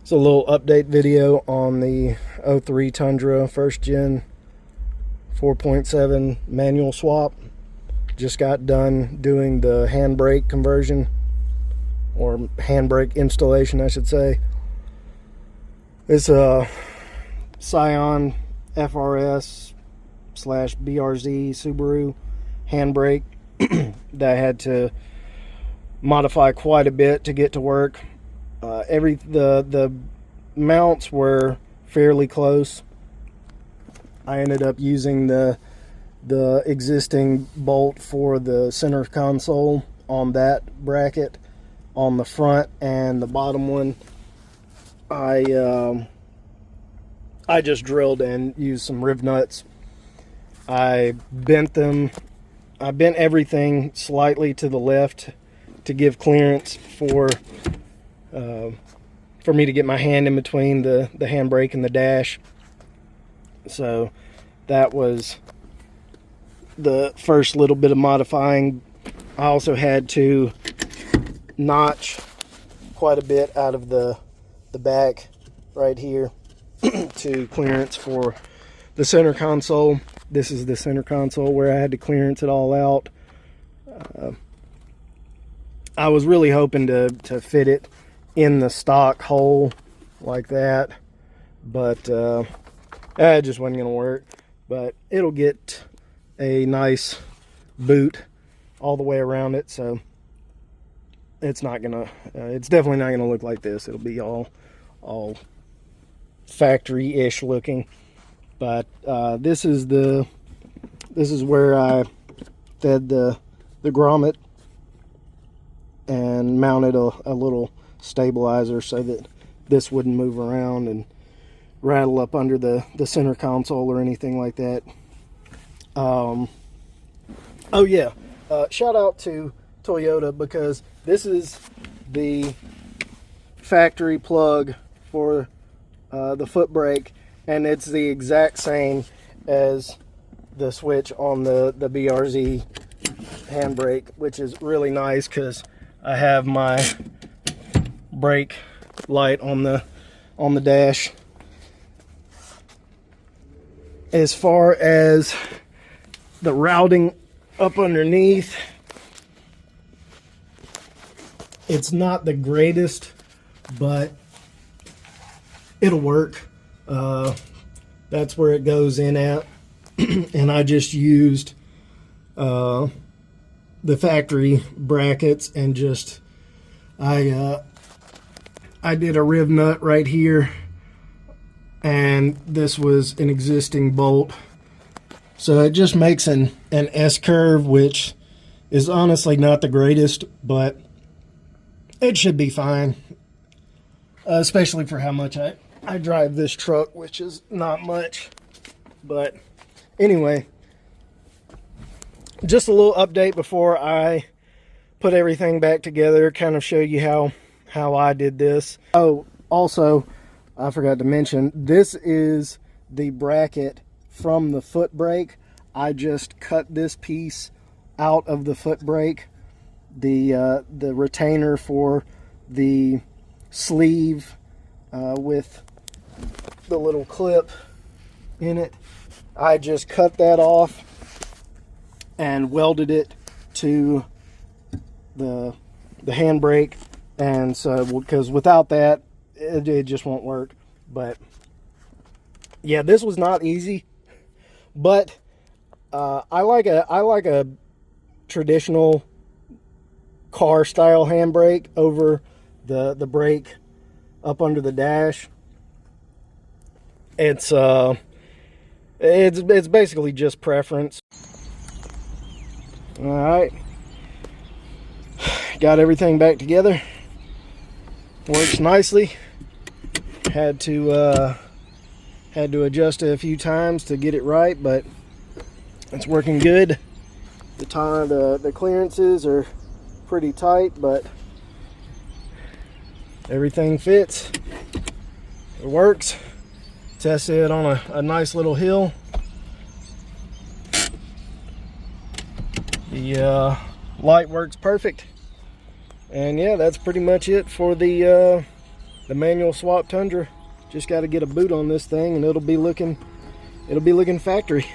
It's a little update video on the '03 Tundra first gen 4.7 manual swap. Just got done doing the handbrake conversion, or handbrake installation I should say. It's a Scion FRS / BRZ Subaru handbrake that I had to modify quite a bit to get to work. The mounts were fairly close. I ended up using the existing bolt for the center console on that bracket on the front, and the bottom one I just drilled and used some riv nuts. I bent everything slightly to the left to give clearance for me to get my hand in between the handbrake and the dash. So that was the first little bit of modifying. I also had to notch quite a bit out of the back right here to clearance for the center console. This is the center console where I had to clearance it all out. I was really hoping to fit it in the stock hole like that, but it just wasn't gonna work. But it'll get a nice boot all the way around it, so it's not gonna it's definitely not gonna look like this. It'll be all factory-ish looking. But this is where I fed the grommet and mounted a little stabilizer so that this wouldn't move around and rattle up under the center console or anything like that. Oh yeah, shout out to Toyota, because this is the factory plug for the foot brake, and it's the exact same as the switch on the BRZ handbrake, which is really nice because I have my brake light on the dash. As far as the routing up underneath, it's not the greatest, but it'll work. That's where it goes in at. And I just used the factory brackets, and just I did a riv nut right here, and this was an existing bolt, so it just makes an S curve, which is honestly not the greatest, but it should be fine, especially for how much I drive this truck, which is not much. But anyway, just a little update before I put everything back together, kind of show you how I did this. Oh, also, I forgot to mention, this is the bracket from the foot brake. I just cut this piece out of the foot brake, the retainer for the sleeve with the little clip in it. I just cut that off and welded it to the handbrake, and so because without that it just won't work. But yeah, this was not easy, but I like a traditional car style handbrake over the brake up under the dash. It's basically just preference. All right, got everything back together. Works nicely. Had to adjust it a few times to get it right, but it's working good. The clearances are pretty tight, but everything fits. It works. Tested it on a nice little hill. The light works perfect. And yeah, that's pretty much it for the the manual swap Tundra. Just got to get a boot on this thing and it'll be looking factory.